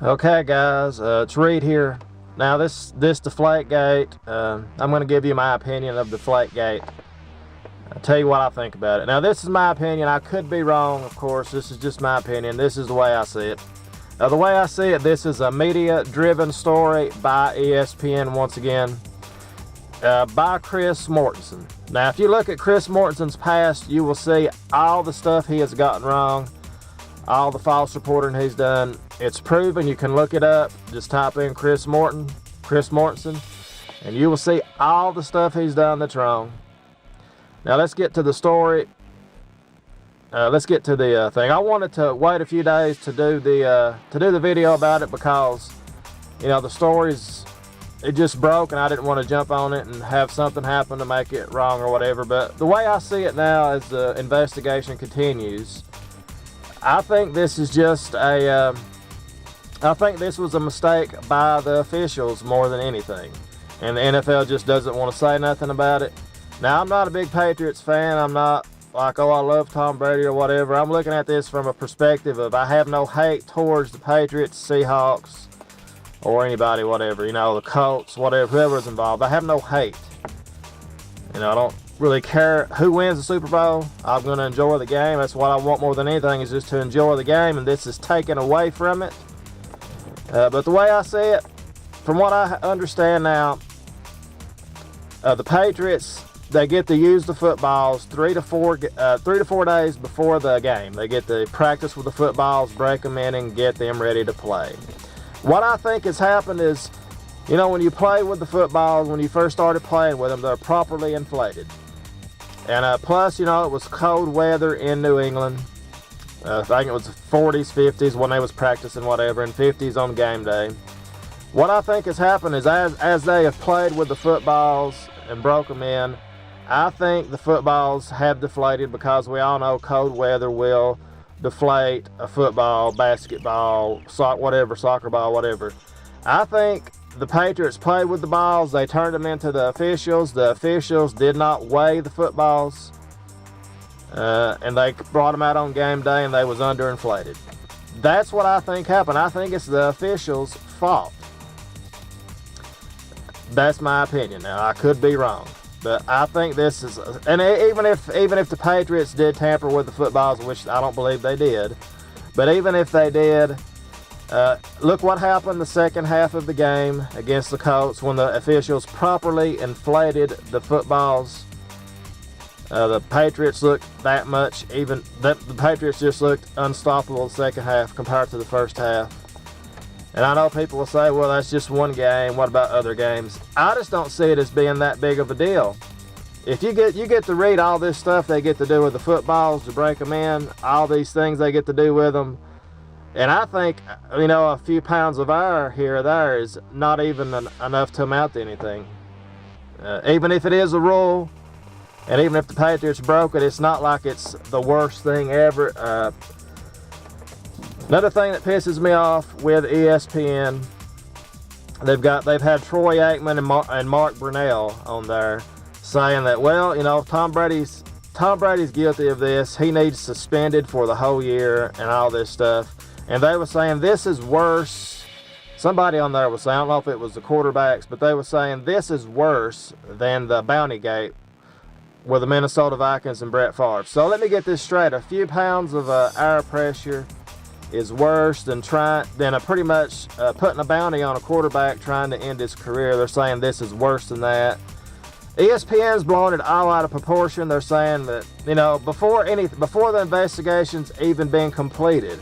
Okay guys, it's Reed here. Now this Deflategate, I'm going to give you my opinion of Deflategate. I'll tell you what I think about it. Now this is my opinion. I could be wrong, of course. This is just my opinion. This is the way I see it. The way I see it, this is a media-driven story by ESPN once again, by Chris Mortensen. Now if you look at Chris Mortensen's past, you will see all the stuff he has gotten wrong, all the false reporting he's done. It's proven. You can look it up. Just type in Chris Mortensen, and you will see all the stuff he's done that's wrong. Now let's get to the story. Let's get to the thing. I wanted to wait a few days to do the video about it because, you know, the story's it just broke and I didn't want to jump on it and have something happen to make it wrong or whatever. But the way I see it now, as the investigation continues, I think this is just a I think this was a mistake by the officials more than anything, and the NFL just doesn't want to say nothing about it. Now, I'm not a big Patriots fan. I'm not like, oh, I love Tom Brady or whatever. I'm looking at this from a perspective of I have no hate towards the Patriots, Seahawks, or anybody, whatever, you know, the Colts, whatever, whoever's involved. I have no hate. You know, I don't really care who wins the Super Bowl. I'm going to enjoy the game. That's what I want more than anything, is just to enjoy the game, and this is taken away from it. But the way I see it, from what I understand now, the Patriots, they get to use the footballs 3 to 4 days before the game. They get to practice with the footballs, break them in, and get them ready to play. What I think has happened is, you know, when you play with the footballs, when you first started playing with them, they're properly inflated. And plus, you know, it was cold weather in New England. I think it was 40s, 50s when they was practicing, whatever, and 50s on game day. What I think has happened is as they have played with the footballs and broke them in, I think the footballs have deflated, because we all know cold weather will deflate a football, basketball, soccer ball, whatever. I think the Patriots played with the balls. They turned them into the officials. The officials did not weigh the footballs. And they brought them out on game day, and they was underinflated. That's what I think happened. I think it's the officials' fault. That's my opinion. Now, I could be wrong, but I think this is, and even if the Patriots did tamper with the footballs, which I don't believe they did, but even if they did, look what happened the second half of the game against the Colts when the officials properly inflated the footballs. The Patriots looked that much, the Patriots just looked unstoppable the second half compared to the first half. And I know people will say, well, that's just one game. What about other games? I just don't see it as being that big of a deal. If you get to read all this stuff they get to do with the footballs to break them in, all these things they get to do with them, and I think, you know, a few pounds of air here or there is not even enough to amount to anything. Even if it is a rule, and even if the Patriots broke it, it's not like it's the worst thing ever. Another thing that pisses me off with ESPN, they've had Troy Aikman and Mark Brunell on there saying that, well, you know, Tom Brady's guilty of this. He needs suspended for the whole year and all this stuff. And they were saying this is worse. Somebody on there was saying, I don't know if it was the quarterbacks, but they were saying this is worse than the Bounty Gate with the Minnesota Vikings and Brett Favre. So let me get this straight. A few pounds of air pressure is worse than pretty much putting a bounty on a quarterback trying to end his career. They're saying this is worse than that. ESPN's blowing it all out of proportion. They're saying that, you know, before the investigation's even been completed,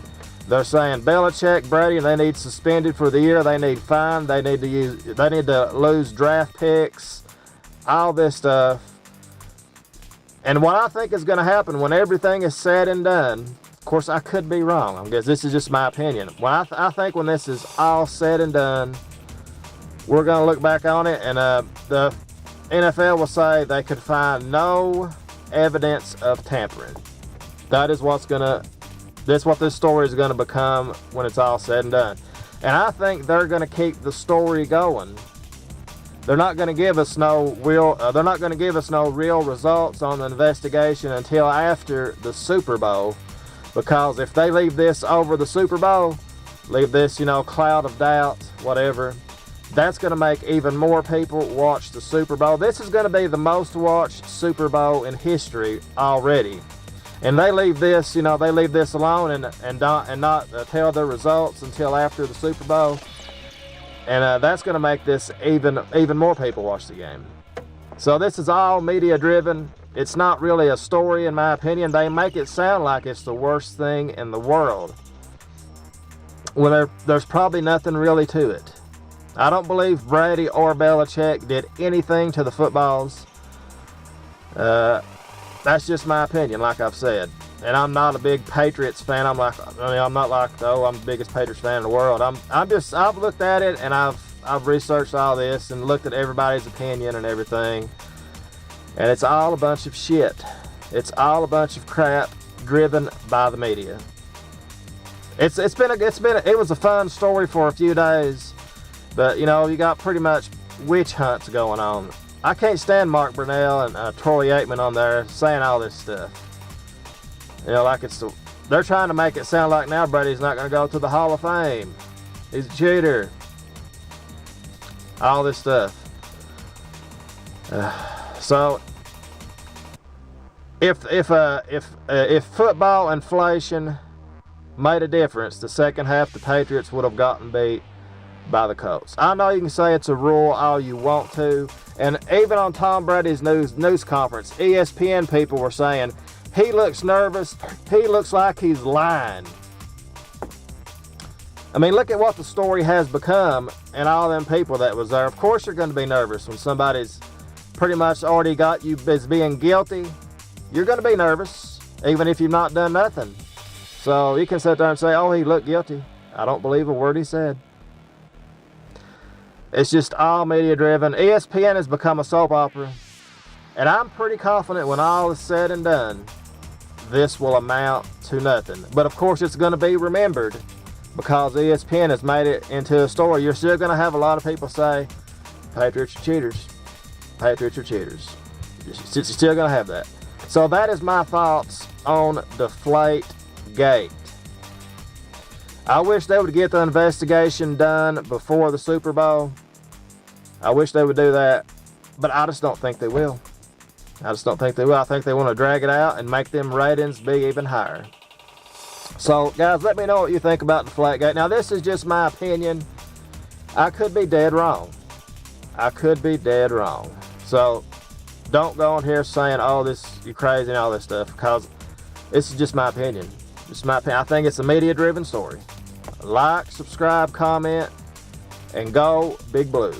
they're saying Belichick, Brady, they need suspended for the year. They need fined. They need to lose draft picks, all this stuff. And what I think is going to happen when everything is said and done, of course I could be wrong, because this is just my opinion. I think when this is all said and done, we're going to look back on it, and the NFL will say they could find no evidence of tampering. That's what this story is going to become when it's all said and done. And I think they're going to keep the story going. They're not going to give us no real results on the investigation until after the Super Bowl, because if they leave this over the Super Bowl, leave this, you know, cloud of doubt, whatever. That's going to make even more people watch the Super Bowl. This is going to be the most watched Super Bowl in history already. And they leave this, you know, they leave this alone and not tell the results until after the Super Bowl. And that's going to make this even more people watch the game. So this is all media driven. It's not really a story, in my opinion. They make it sound like it's the worst thing in the world. Well, there's probably nothing really to it. I don't believe Brady or Belichick did anything to the footballs. That's just my opinion, like I've said. And I'm not a big Patriots fan. I'm not like, oh, I'm the biggest Patriots fan in the world. I've looked at it, and I've researched all this and looked at everybody's opinion and everything. And it's all a bunch of shit. It's all a bunch of crap driven by the media. It was a fun story for a few days. But, you know, you got pretty much witch hunts going on. I can't stand Mark Brunell and Troy Aikman on there saying all this stuff. You know, like they're trying to make it sound like now Brady's not going to go to the Hall of Fame. He's a cheater. All this stuff. So, if football inflation made a difference, the second half the Patriots would have gotten beat by the Colts. I know you can say it's a rule all you want to, and even on Tom Brady's news conference, ESPN people were saying he looks nervous, he looks like he's lying. I mean, look at what the story has become and all them people that was there. Of course you're going to be nervous when somebody's pretty much already got you as being guilty. You're going to be nervous even if you've not done nothing. So you can sit there and say, oh, he looked guilty. I don't believe a word he said. It's just all media driven. ESPN has become a soap opera. And I'm pretty confident when all is said and done, this will amount to nothing. But of course it's going to be remembered because ESPN has made it into a story. You're still going to have a lot of people say, Patriots are cheaters. Patriots are cheaters. You're still going to have that. So that is my thoughts on Deflategate. I wish they would get the investigation done before the Super Bowl. I wish they would do that, but I just don't think they will. I just don't think they will. I think they want to drag it out and make them ratings be even higher. So, guys, let me know what you think about Deflategate. Now, this is just my opinion. I could be dead wrong. I could be dead wrong. So, don't go on here saying, oh, you're crazy and all this stuff, because this is just my opinion. Just my opinion. I think it's a media-driven story. Like, subscribe, comment, and go Big Blue.